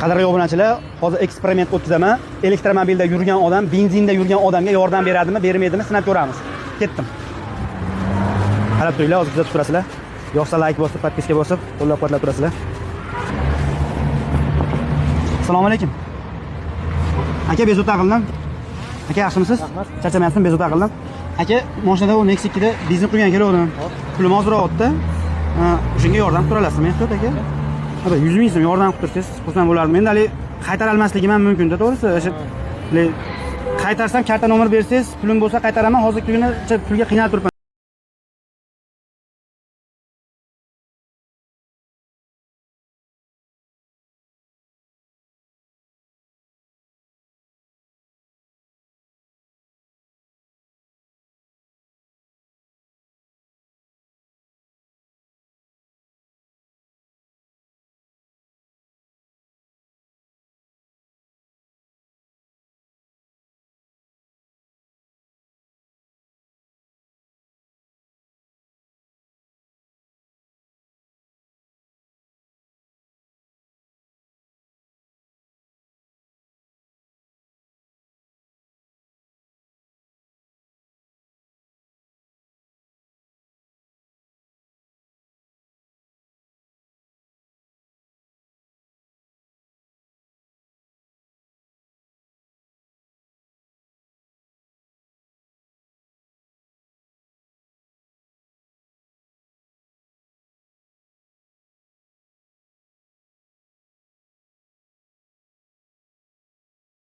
Qadrli obunachilar, hozir eksperiment o'tkazaman. Elektromobilda yurgan odam, benzinda yurgan odamga yordam beradimi, bermaydimi sinab ko'ramiz. Ketdim. Qarab turinglar, hozir kuzatib turasizlar. Yo'qsa like bosib, podpiska bosib, qo'llab-quvvatlab turasizlar. Assalomu alaykum. Aka, bezovta qildim. Aka, yaxshimisiz? Charchamayapsizmi? Bezovta qildim. Aka, mashinada u Nexus 2 da benzin quygan kelavdim. Pulim ozroq o'tdi. O'shanga yordam qila olasizmi, ehtiyot aka? 100 ming so'm yordam qilib tursangiz, xursand bo'lardim. Endi hali qaytara olmasligim ham mumkin-da, to'g'risi. O'sha qaytarsam karta nomer bersangiz, pulim bo'lsa qaytaraman. Hozirgi kuni pulga qiynalib turibman.